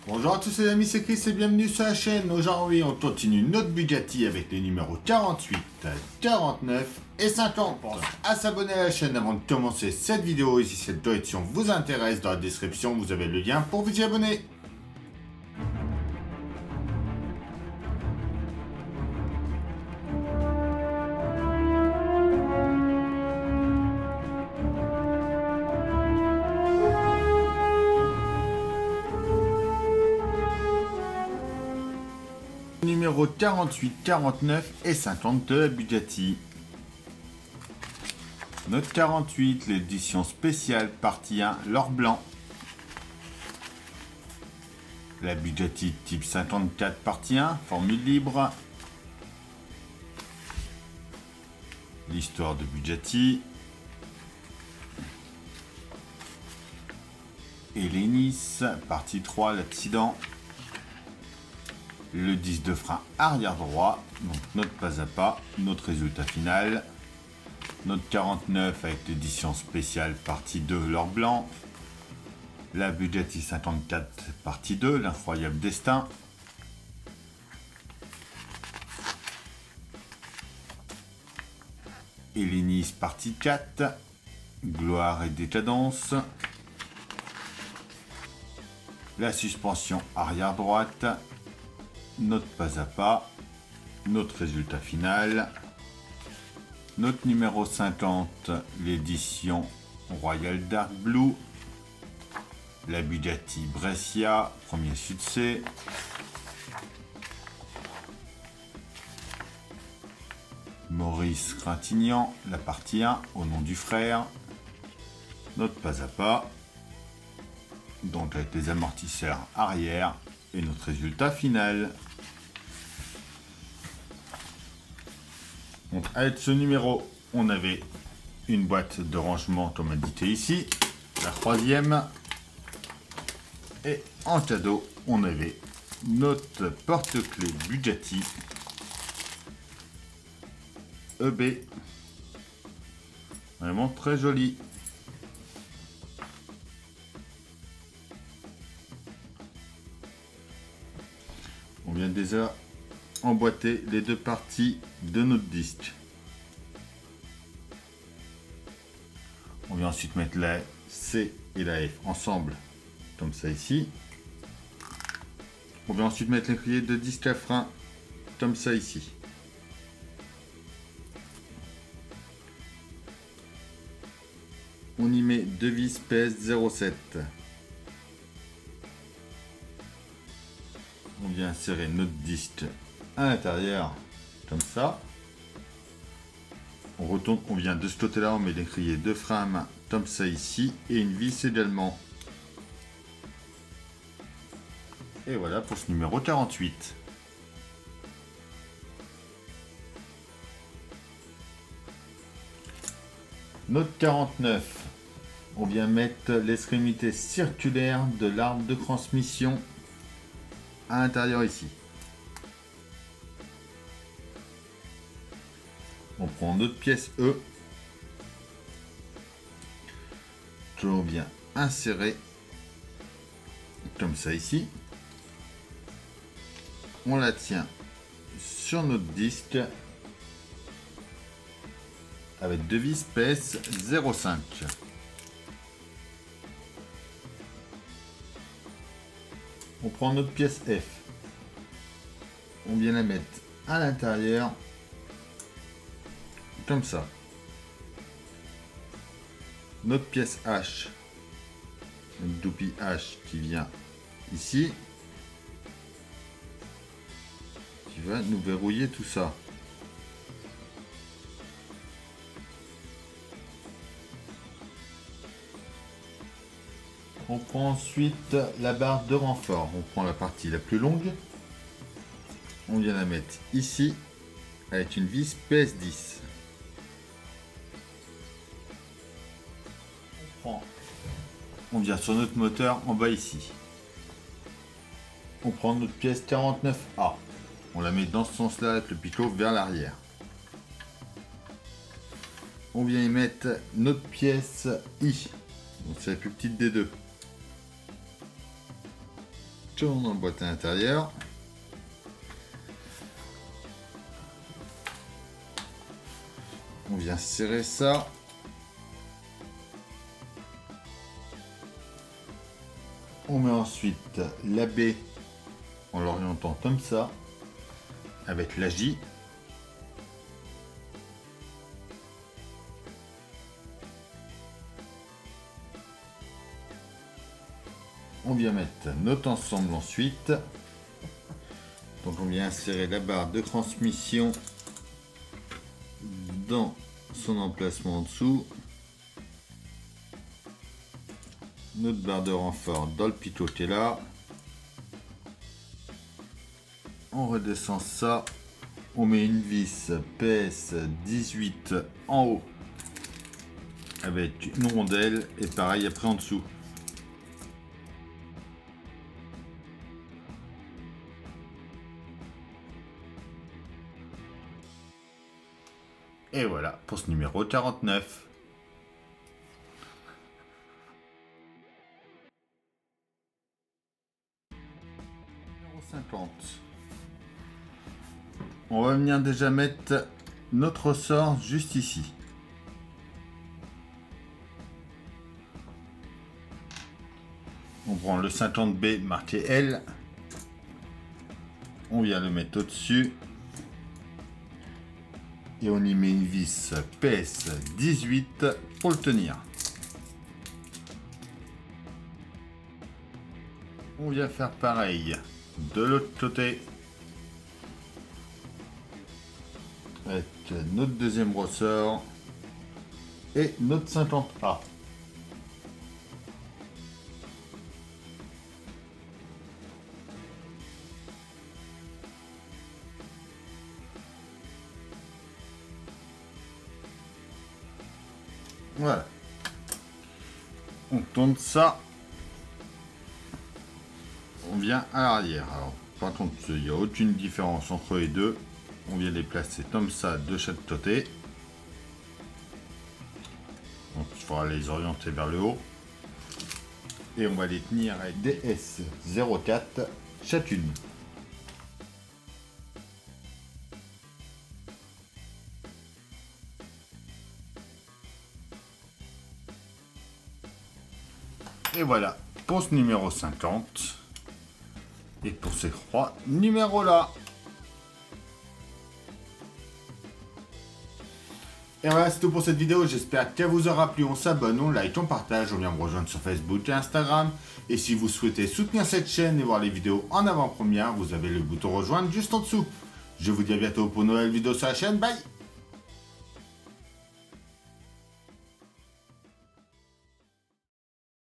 Bonjour à tous les amis, c'est Chris et bienvenue sur la chaîne. Aujourd'hui, on continue notre Bugatti avec les numéros 48, 49 et 50. Pense à s'abonner à la chaîne avant de commencer cette vidéo. Et si cette direction vous intéresse, dans la description, vous avez le lien pour vous y abonner. Numéro 48, 49 et 52 à Bugatti. Note 48, l'édition spéciale partie 1, l'or blanc. La Bugatti type 54 partie 1, formule libre. L'histoire de Bugatti. Hélénis, partie 3, l'accident. Le disque de frein arrière droit, donc notre pas à pas, notre résultat final. Note 49 avec l'édition spéciale partie 2, l'or blanc. La Bugatti 54 partie 2, l'incroyable destin. Hélénis partie 4, gloire et décadence. La suspension arrière droite. Notre pas à pas, notre résultat final, notre numéro 50, l'édition Royal Dark Blue, la Bugatti Brescia, premier succès, Maurice Trintignant, la partie 1, au nom du frère, notre pas à pas, donc avec les amortisseurs arrière, et notre résultat final. Donc avec ce numéro, on avait une boîte de rangement comme indiqué ici, la troisième, et en cadeau, on avait notre porte-clés Bugatti EB, vraiment très joli. On vient déjà emboîter les deux parties de notre disque. On vient ensuite mettre la C et la F ensemble, comme ça ici. On vient ensuite mettre l'étrier de disque à frein, comme ça ici. On y met deux vis PS 07. On vient insérer notre disque à l'intérieur, comme ça. On retourne, on vient de ce côté-là, on met l'étrier de frein à main, comme ça ici, et une vis également. Et voilà pour ce numéro 48. Note 49. On vient mettre l'extrémité circulaire de l'arbre de transmission à l'intérieur ici. On prend notre pièce E que l'on vient insérer comme ça ici. On la tient sur notre disque avec deux vis PS 05. On prend notre pièce F. On vient la mettre à l'intérieur, comme ça. Notre pièce H, une toupie H qui vient ici, qui va nous verrouiller tout ça. On prend ensuite la barre de renfort. On prend la partie la plus longue. On vient la mettre ici avec une vis PS10. On vient sur notre moteur en bas ici. On prend notre pièce 49A. On la met dans ce sens-là avec le picot vers l'arrière. On vient y mettre notre pièce I. Donc c'est la plus petite des deux. tourne en boîte à l'intérieur. On vient serrer ça. On met ensuite la baie en l'orientant comme ça, avec la J. On vient mettre notre ensemble ensuite. Donc on vient insérer la barre de transmission dans son emplacement en dessous. Notre barre de renfort dans le pitot là. On redescend ça. On met une vis PS 18 en haut avec une rondelle et pareil après en dessous. Et voilà pour ce numéro 49. Numéro 50. On va venir déjà mettre notre ressort juste ici. On prend le 50B marqué L. On vient le mettre au-dessus. Et on y met une vis PS 18 pour le tenir. On vient faire pareil de l'autre côté. Avec notre deuxième ressort et notre 50A. Voilà. On tourne ça. On vient à l'arrière. Alors, par contre, il n'y a aucune différence entre les deux. On vient les placer comme ça de chaque côté. Donc, il faudra les orienter vers le haut. Et on va les tenir avec des S04 chacune. Et voilà pour ce numéro 50. Et pour ces trois numéros là. Et voilà, c'est tout pour cette vidéo. J'espère qu'elle vous aura plu. On s'abonne, on like, on partage. On vient me rejoindre sur Facebook et Instagram. Et si vous souhaitez soutenir cette chaîne et voir les vidéos en avant-première, vous avez le bouton rejoindre juste en dessous. Je vous dis à bientôt pour une nouvelle vidéo sur la chaîne. Bye!